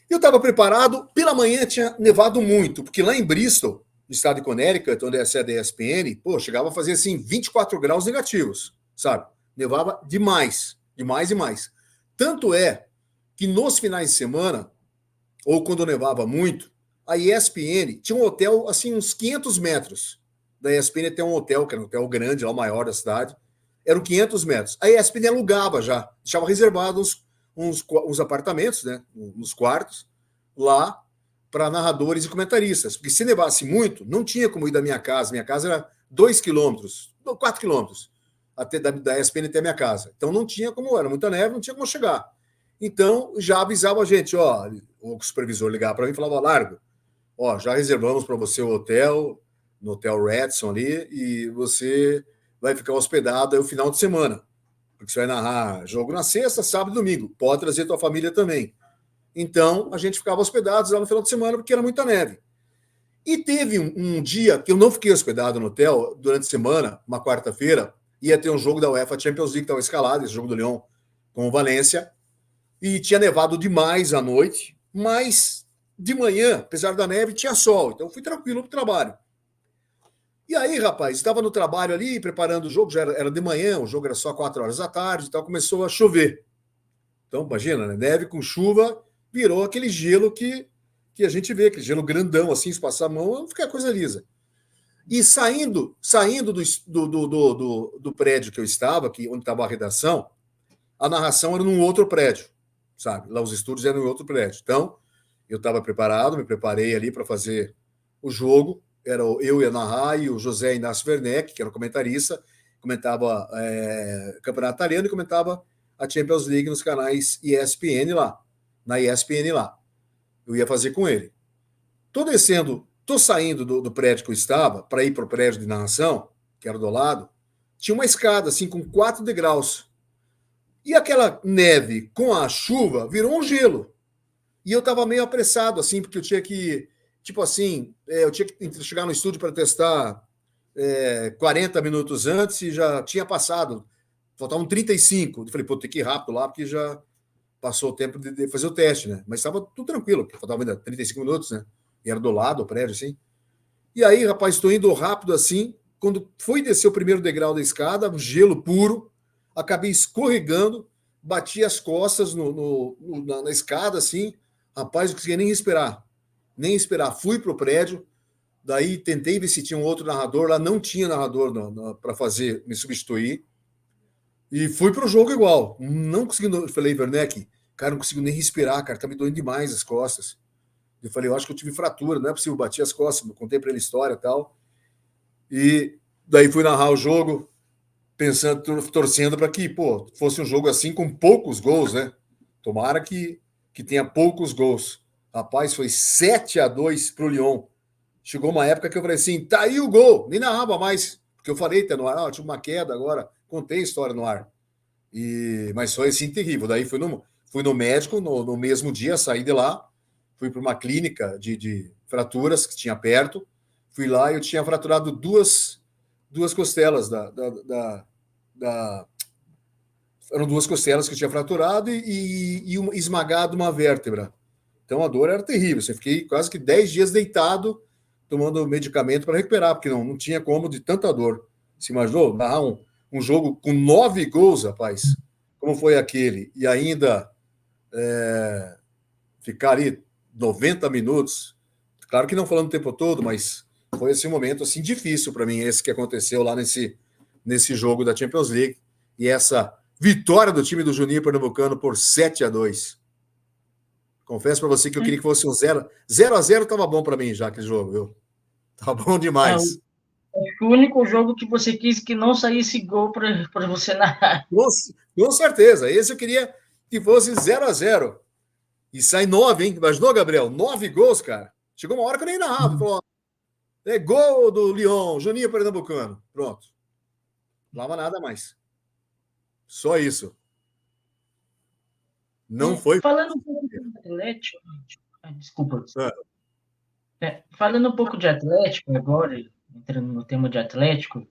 Speaker 2: Eu estava preparado, pela manhã tinha nevado muito, porque lá em Bristol, no estado de Connecticut, onde é a sede da ESPN, pô, chegava a fazer assim 24 graus negativos, sabe? Nevava demais, demais, demais. Tanto é que nos finais de semana, ou quando nevava muito, a ESPN tinha um hotel, assim, uns 500 metros. Da ESPN tem um hotel, que era um hotel grande, lá o maior da cidade. Eram 500 metros. A ESPN alugava já, deixava reservados uns apartamentos, né, nos quartos, lá para narradores e comentaristas. Porque se nevasse muito, não tinha como ir da minha casa. Minha casa era 2 quilômetros, 4 quilômetros até da ESPN até a minha casa. Então não tinha como, era muita neve, não tinha como chegar. Então já avisava a gente, ó, o supervisor ligava para mim e falava, Largo, ó, já reservamos para você o hotel, no Hotel Radisson ali, e você vai ficar hospedado aí o final de semana. Porque você vai narrar jogo na sexta, sábado e domingo. Pode trazer tua família também. Então, a gente ficava hospedados lá no final de semana, porque era muita neve. E teve um dia que eu não fiquei hospedado no hotel durante a semana, uma quarta-feira, ia ter um jogo da UEFA Champions League, estava escalado, esse jogo do Lyon com o Valência, e tinha nevado demais à noite, mas de manhã, apesar da neve, tinha sol, então fui tranquilo para o trabalho. E aí, rapaz, estava no trabalho ali, preparando o jogo, já era de manhã, o jogo era só 4 horas da tarde, então começou a chover. Então, imagina, né? Neve com chuva virou aquele gelo que a gente vê, aquele gelo grandão, assim, se passar a mão, fica coisa lisa. E saindo do prédio que eu estava, onde estava a redação, a narração era num outro prédio, sabe? Lá os estúdios eram em outro prédio. Então, eu estava preparado, me preparei ali para fazer o jogo. Era eu ia narrar e o José Inácio Werneck, que era o comentarista, comentava Campeonato Italiano e comentava a Champions League nos canais ESPN lá, na ESPN lá. Eu ia fazer com ele. Tô saindo do prédio que eu estava para ir para o prédio de narração, que era do lado, tinha uma escada assim com 4 degraus. E aquela neve com a chuva virou um gelo. E eu estava meio apressado, assim, porque eu tinha que, tipo assim, eu tinha que chegar no estúdio para testar 40 minutos antes e já tinha passado. Faltavam 35. Eu falei, pô, tem que ir rápido lá, porque já passou o tempo de fazer o teste, né? Mas estava tudo tranquilo, porque faltava ainda 35 minutos, né? E era do lado, o prédio, assim. E aí, rapaz, estou indo rápido assim. Quando fui descer o primeiro degrau da escada, gelo puro, acabei escorregando, bati as costas na escada, assim. Rapaz, não conseguia nem respirar. Nem esperar. Fui para o prédio, daí tentei ver se tinha um outro narrador. Lá não tinha narrador para fazer, me substituir. E fui pro jogo igual. Não conseguindo. Falei, Werneck, cara, não consigo nem respirar, cara, tá me doendo demais as costas. Eu falei, eu acho que eu tive fratura, não é possível, bati as costas, contei para ele a história e tal. E daí fui narrar o jogo, pensando, torcendo para que, pô, fosse um jogo assim com poucos gols, né? Tomara que tenha poucos gols. Rapaz, foi 7-2 pro Lyon. Chegou uma época que eu falei assim, tá aí o gol, nem narrava mais, porque eu falei até no ar, tive uma queda agora, contei a história no ar. Mas foi assim terrível. Daí fui no médico no mesmo dia, saí de lá, fui para uma clínica de fraturas que tinha perto. Fui lá e eu tinha fraturado duas costelas eram duas costelas que eu tinha fraturado e esmagado uma vértebra. Então a dor era terrível. Eu fiquei quase que 10 dias deitado tomando medicamento para recuperar, porque não tinha como de tanta dor. Se imaginou narrar um jogo com 9 gols, rapaz, como foi aquele, e ainda ficar ali 90 minutos. Claro que não falando o tempo todo, mas foi esse momento assim difícil para mim, esse que aconteceu lá nesse jogo da Champions League e essa vitória do time do Juninho Pernambucano por 7-2. Confesso para você que eu queria que fosse um 0-0 estava bom para mim já aquele jogo, viu? Tá bom demais.
Speaker 1: O único jogo que você quis que não saísse gol para você narrar.
Speaker 2: Com certeza. Esse eu queria que fosse 0-0. E sai 9, hein? Imaginou, Gabriel? 9 gols, cara. Chegou uma hora que eu nem narrava. Falou, é gol do Lyon, Juninho Pernambucano. Pronto. Não falava nada mais. Só isso. Não foi.
Speaker 1: Falando um pouco de Atlético, desculpa. Falando um pouco de Atlético agora, entrando no tema de Atlético,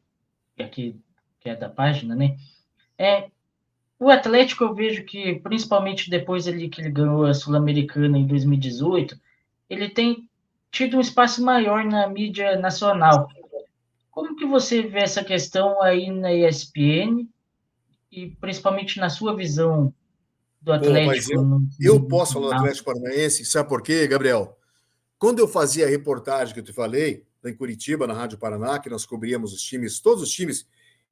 Speaker 1: aqui que é da página, né? O Atlético, eu vejo que, principalmente depois ali que ele ganhou a Sul-Americana em 2018, ele tem tido um espaço maior na mídia nacional. Como que você vê essa questão aí na ESPN e principalmente na sua visão do
Speaker 2: Pô, rapaz,
Speaker 1: Atlético no
Speaker 2: eu
Speaker 1: nível
Speaker 2: posso falar do
Speaker 1: nacional?
Speaker 2: Atlético Paranaense, sabe por quê, Gabriel? Quando eu fazia a reportagem que eu te falei, lá em Curitiba, na Rádio Paraná, que nós cobríamos os times, todos os times,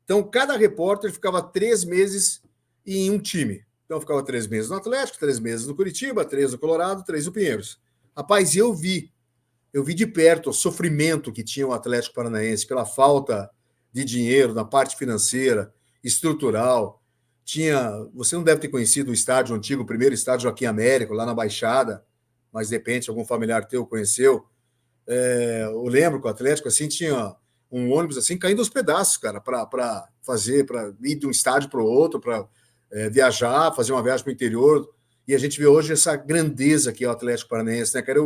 Speaker 2: então cada repórter ficava 3 meses em um time. Então ficava 3 meses no Atlético, 3 meses no Curitiba, 3 no Colorado, 3 no Pinheiros. Rapaz, eu vi de perto o sofrimento que tinha o Atlético Paranaense pela falta de dinheiro na parte financeira, estrutural. Você não deve ter conhecido o estádio antigo, o primeiro estádio Joaquim Américo, lá na Baixada, mas de repente algum familiar teu conheceu. Eu lembro que o Atlético assim tinha um ônibus assim caindo aos pedaços, cara, para ir de um estádio para o outro, para viajar, fazer uma viagem para o interior. E a gente vê hoje essa grandeza que é o Atlético Paranaense, né, cara?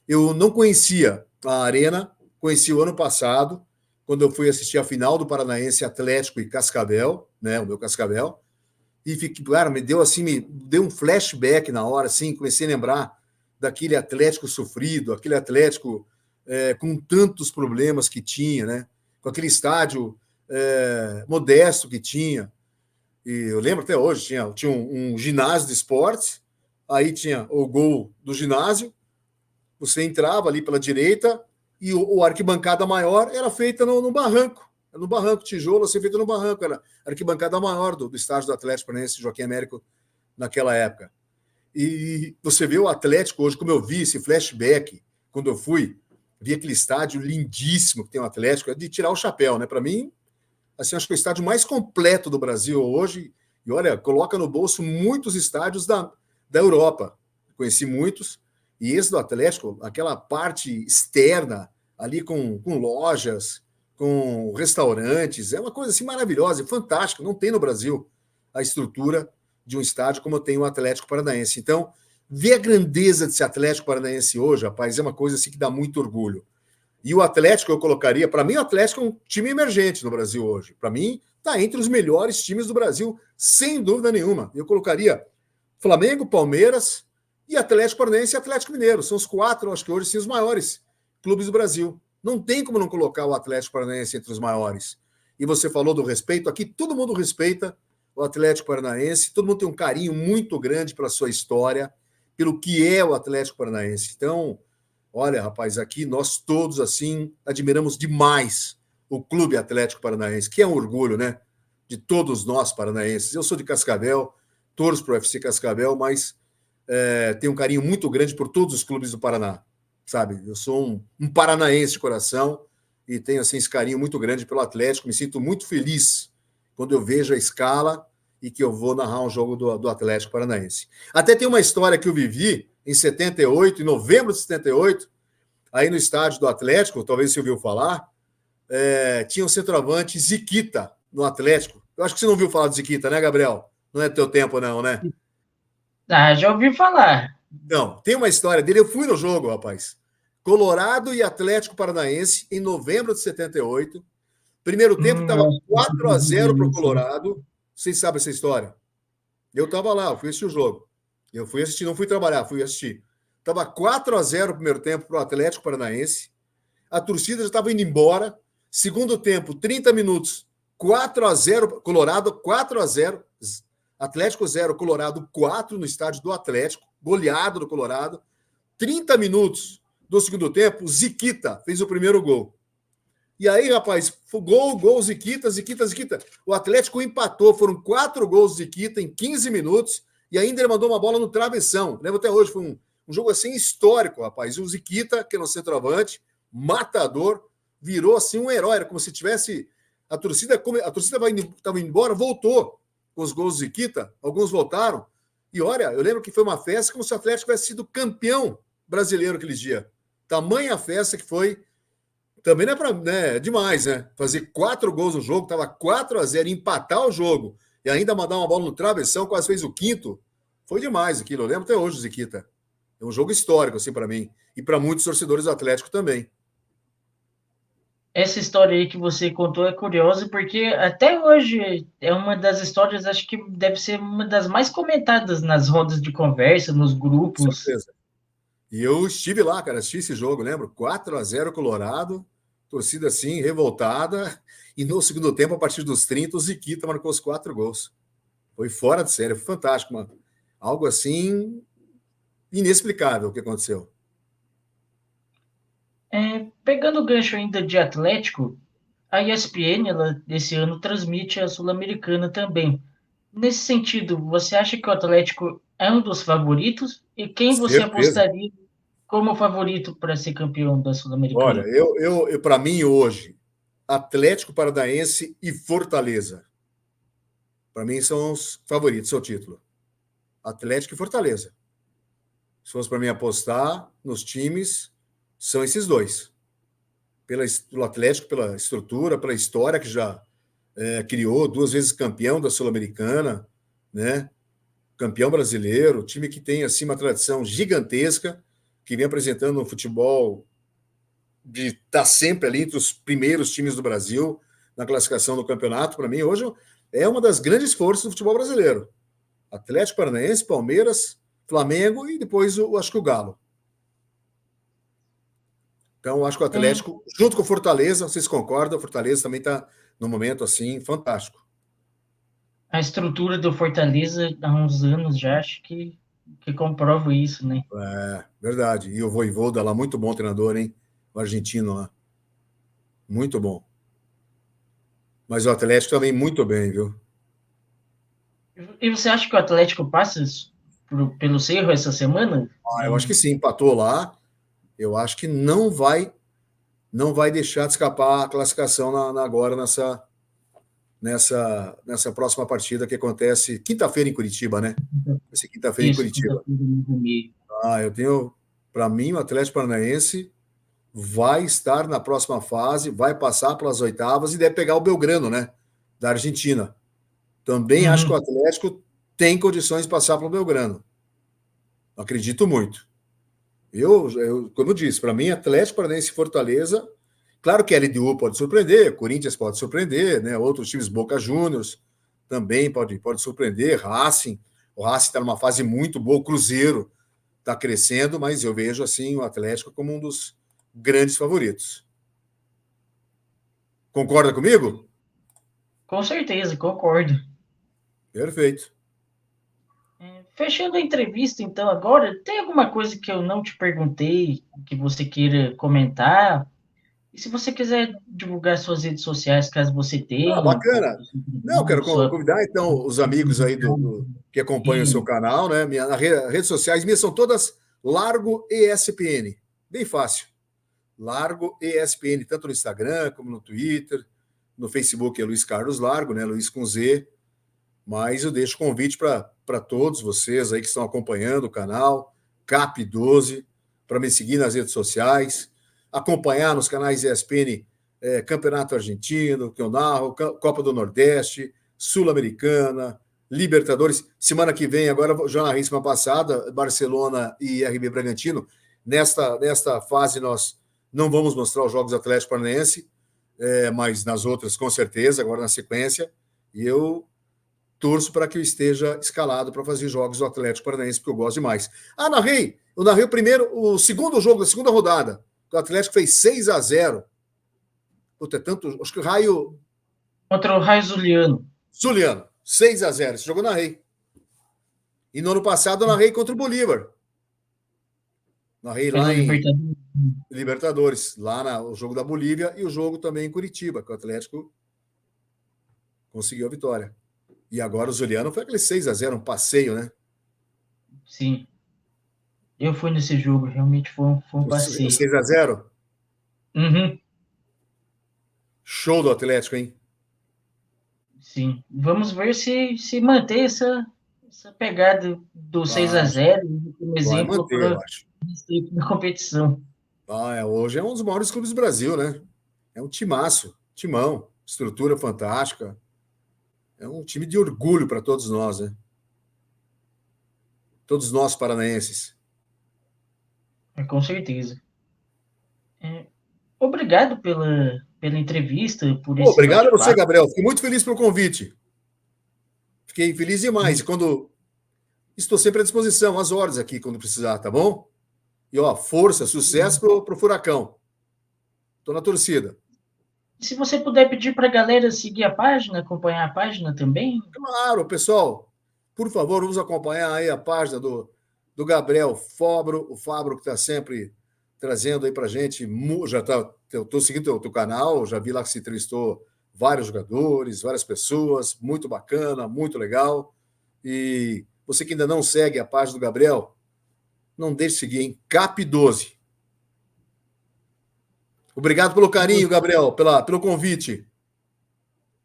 Speaker 2: Eu não conhecia a Arena, conheci o ano passado, quando eu fui assistir a final do Paranaense Atlético e Cascavel, né, o meu Cascavel, e fiquei, cara, me deu um flashback na hora, assim, comecei a lembrar daquele Atlético sofrido, aquele Atlético com tantos problemas que tinha, né, com aquele estádio modesto que tinha. E eu lembro até hoje, tinha um ginásio de esportes, aí tinha o gol do ginásio, você entrava ali pela direita e o arquibancada maior era feita no barranco. No barranco, tijolo, assim, feito no barranco. Era a arquibancada maior do estádio do Atlético Paranaense Joaquim Américo naquela época. E você vê o Atlético hoje, como eu vi esse flashback, quando eu fui, vi aquele estádio lindíssimo que tem o Atlético, é de tirar o chapéu, né? Para mim, assim, acho que é o estádio mais completo do Brasil hoje. E olha, coloca no bolso muitos estádios da Europa. Conheci muitos. E esse do Atlético, aquela parte externa, ali com lojas, com restaurantes, é uma coisa assim maravilhosa, é fantástica. Não tem no Brasil a estrutura de um estádio como tem o Atlético Paranaense. Então, ver a grandeza desse Atlético Paranaense hoje, rapaz, é uma coisa assim que dá muito orgulho. E o Atlético eu colocaria, para mim, o Atlético é um time emergente no Brasil hoje. Para mim, está entre os melhores times do Brasil, sem dúvida nenhuma. Eu colocaria Flamengo, Palmeiras e Atlético Paranaense e Atlético Mineiro. São os quatro, acho que hoje sim, os maiores clubes do Brasil. Não tem como não colocar o Atlético Paranaense entre os maiores. E você falou do respeito, aqui todo mundo respeita o Atlético Paranaense, todo mundo tem um carinho muito grande pela sua história, pelo que é o Atlético Paranaense. Então, olha, rapaz, aqui nós todos, assim, admiramos demais o Clube Atlético Paranaense, que é um orgulho, né? De todos nós paranaenses. Eu sou de Cascavel, torço para o UFC Cascavel, mas tenho um carinho muito grande por todos os clubes do Paraná, sabe? Eu sou um paranaense de coração e tenho, assim, esse carinho muito grande pelo Atlético. Me sinto muito feliz quando eu vejo a escala e que eu vou narrar um jogo do Atlético Paranaense. Até tem uma história que eu vivi em 78, em novembro de 78, aí no estádio do Atlético, talvez você ouviu falar, tinha um centroavante Ziquita no Atlético. Eu acho que você não ouviu falar do Ziquita, né, Gabriel? Não é teu tempo, não, né?
Speaker 1: Ah, já ouvi falar.
Speaker 2: Não, tem uma história dele. Eu fui no jogo, rapaz. Colorado e Atlético Paranaense, em novembro de 78. Primeiro tempo estava
Speaker 1: Acho que eu
Speaker 2: 4-0 para o
Speaker 1: vi isso.
Speaker 2: Colorado. Vocês sabem essa história? Eu estava lá, eu fui assistir o jogo. Eu fui assistir, não fui trabalhar, fui assistir. Estava 4-0 o primeiro tempo para o Atlético Paranaense. A torcida já estava indo embora. Segundo tempo, 30 minutos, 4-0, Colorado 4-0, Atlético 0, Colorado 4 no estádio do Atlético, goleado do Colorado. 30 minutos do segundo tempo, Ziquita fez o primeiro gol. E aí, rapaz, gol, Ziquita, Ziquita, Ziquita. O Atlético empatou, foram 4 gols do Ziquita em 15 minutos e ainda ele mandou uma bola no travessão. Lembro até hoje, foi um jogo assim histórico, rapaz. E o Ziquita, que é no centroavante, matador, virou assim um herói. Era como se tivesse. A torcida estava indo embora, voltou com os gols do Ziquita, alguns voltaram. E olha, eu lembro que foi uma festa como se o Atlético tivesse sido campeão brasileiro aquele dia. Tamanha festa que foi. Também não é para, né, demais, né? Fazer 4 gols no jogo, estava 4-0, empatar o jogo e ainda mandar uma bola no travessão, quase fez o quinto. Foi demais aquilo. Eu lembro até hoje, Ziquita. É um jogo histórico, assim, para mim. E para muitos torcedores do Atlético também.
Speaker 1: essa história aí que você contou é curiosa, porque até hoje é uma das histórias, acho que deve ser uma das mais comentadas nas rodas de conversa, nos
Speaker 2: Com
Speaker 1: grupos.
Speaker 2: certeza. E eu estive lá, cara, assisti esse jogo, lembro? 4-0 Colorado, torcida assim, revoltada. E no segundo tempo, a partir dos 30, o Ziquita marcou os 4 gols. Foi fora de série, foi fantástico, mano. Algo assim inexplicável o que aconteceu.
Speaker 1: Pegando o gancho ainda de Atlético, a ESPN, ela, esse ano, transmite a Sul-Americana também. Nesse sentido, você acha que o Atlético é um dos favoritos? E quem você
Speaker 2: Certeza.
Speaker 1: apostaria como favorito para ser campeão da
Speaker 2: Olha,
Speaker 1: Sul-Americana?
Speaker 2: eu para mim hoje, Atlético Paranaense e Fortaleza. Para mim são os favoritos ao título. Atlético e Fortaleza. Se fosse para mim apostar nos times, são esses dois. Pelo Atlético, pela estrutura, pela história que já criou, 2 vezes campeão da Sul-Americana, né? Campeão brasileiro, time que tem assim uma tradição gigantesca, que vem apresentando um futebol de estar tá sempre ali entre os primeiros times do Brasil na classificação do campeonato. Para mim, hoje é uma das grandes forças do futebol brasileiro. Atlético Paranaense, Palmeiras, Flamengo e depois acho que o Galo. Então, acho que o
Speaker 1: É,
Speaker 2: Atlético, junto com o Fortaleza, vocês concordam? O Fortaleza também está num momento assim fantástico.
Speaker 1: a estrutura do Fortaleza há uns anos já acho que comprova isso, né?
Speaker 2: É, verdade. E o Vojvoda lá, muito bom treinador, hein? O argentino lá. Muito bom. Mas o Atlético também muito bem, viu?
Speaker 1: E você acha que o Atlético passa pelo Cerro essa semana?
Speaker 2: Eu acho que sim, empatou lá. Eu acho que não vai deixar de escapar a classificação agora nessa próxima partida que acontece quinta-feira em Curitiba, né? Vai ser quinta-feira em
Speaker 1: Isso,
Speaker 2: Curitiba.
Speaker 1: quinta-feira no domingo.
Speaker 2: Eu tenho, para mim, o Atlético Paranaense vai estar na próxima fase, vai passar pelas oitavas e deve pegar o Belgrano, né? Da Argentina. Também acho que o
Speaker 1: Uhum.
Speaker 2: Atlético tem condições de passar pelo Belgrano. Acredito muito. Como eu disse, para mim, Atlético Paranaense e Fortaleza, claro que a LDU pode surpreender, Corinthians pode surpreender, né? Outros times, Boca Juniors, também pode surpreender, Racing. O Racing está numa fase muito boa, o Cruzeiro está crescendo, mas eu vejo assim o Atlético como um dos grandes favoritos. Concorda comigo?
Speaker 1: Com certeza, concordo.
Speaker 2: Perfeito.
Speaker 1: Fechando a entrevista, então, agora, tem alguma coisa que eu não te perguntei, que você queira comentar? E se você quiser divulgar suas redes sociais, caso você tenha,
Speaker 2: Bacana. Não, quero
Speaker 1: sua
Speaker 2: convidar então os amigos aí que acompanham o seu canal, né? Redes sociais minhas são todas Largo ESPN. Bem fácil. Largo ESPN, tanto no Instagram como no Twitter, no Facebook é Luiz Carlos Largo, né? Luiz com Z. Mas eu deixo o convite para todos vocês aí que estão acompanhando o canal, CAP12, para me seguir nas redes sociais, acompanhar nos canais ESPN Campeonato Argentino, que eu narro, Copa do Nordeste, Sul-Americana, Libertadores. Semana que vem, agora já narrei semana passada, Barcelona e RB Bragantino. Nesta fase, nós não vamos mostrar os jogos do Atlético Paranaense, mas nas outras, com certeza, agora na sequência. E eu torço para que eu esteja escalado para fazer jogos do Atlético Paranaense, porque eu gosto demais. Eu narrei o segundo jogo da segunda rodada. O Atlético fez 6-0. Puta, é tanto. Acho que o Raio
Speaker 1: contra o Raio Zuliano,
Speaker 2: Zuliano, 6-0. Esse jogo eu narrei. E no ano passado eu narrei contra o Bolívar. Narrei
Speaker 1: pela
Speaker 2: lá em
Speaker 1: Libertadores.
Speaker 2: Libertadores, lá o jogo da Bolívia e o jogo também em Curitiba, que o Atlético conseguiu a vitória. E agora o Zuliano foi aquele 6-0, um passeio, né?
Speaker 1: Sim, eu fui nesse jogo, realmente foi um
Speaker 2: O
Speaker 1: passeio.
Speaker 2: 6-0,
Speaker 1: Uhum,
Speaker 2: show do Atlético, hein?
Speaker 1: sim. Vamos ver se manter essa pegada do 6 a
Speaker 2: Ah,
Speaker 1: 0 como
Speaker 2: vai
Speaker 1: exemplo
Speaker 2: manter, eu
Speaker 1: para
Speaker 2: acho.
Speaker 1: na competição.
Speaker 2: Hoje é um dos maiores clubes do Brasil, né? É um timaço, timão, estrutura fantástica. É um time de orgulho para todos nós, né? Todos nós paranaenses.
Speaker 1: Com certeza. É, ô Obrigado pela entrevista, por
Speaker 2: Pô,
Speaker 1: esse
Speaker 2: obrigado a você,
Speaker 1: bate-papo.
Speaker 2: Gabriel. Fiquei muito feliz pelo convite. Fiquei feliz demais. E quando estou sempre à disposição, às ordens aqui, quando precisar, tá bom? E ó, força, sucesso pro Furacão. Tô na torcida.
Speaker 1: Se você puder pedir para a galera seguir a página, acompanhar a página também.
Speaker 2: Claro, pessoal, por favor, vamos acompanhar aí a página do Gabriel Fabro, o Fabro que está sempre trazendo aí para gente. Já tá, eu estou seguindo o teu canal, já vi lá que se entrevistou vários jogadores, várias pessoas, muito bacana, muito legal. E você que ainda não segue a página do Gabriel, não deixe de seguir, em Cap12. Obrigado pelo carinho, Gabriel, pelo convite.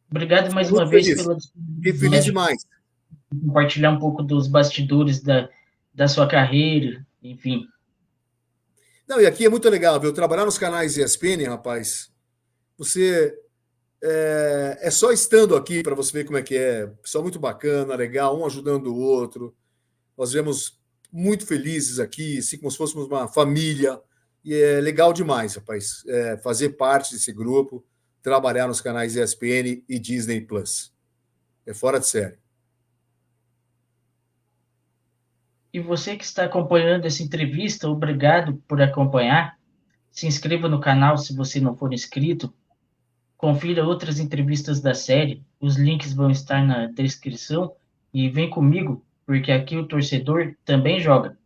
Speaker 1: Obrigado
Speaker 2: Fiquei
Speaker 1: mais uma
Speaker 2: muito
Speaker 1: vez
Speaker 2: feliz.
Speaker 1: pela
Speaker 2: Fiquei feliz
Speaker 1: disponibilidade
Speaker 2: demais.
Speaker 1: de compartilhar um pouco dos bastidores da sua carreira, enfim.
Speaker 2: Não, e aqui é muito legal, viu? Trabalhar nos canais ESPN, rapaz. Você é só estando aqui para você ver como é que é. Pessoal muito bacana, legal, um ajudando o outro. Nós vemos muito felizes aqui, assim como se fôssemos uma família. E é legal demais, rapaz, fazer parte desse grupo, trabalhar nos canais ESPN e Disney Plus. É fora de série.
Speaker 1: E você que está acompanhando essa entrevista, obrigado por acompanhar. Se inscreva no canal se você não for inscrito. Confira outras entrevistas da série. Os links vão estar na descrição. E vem comigo, porque aqui o torcedor também joga.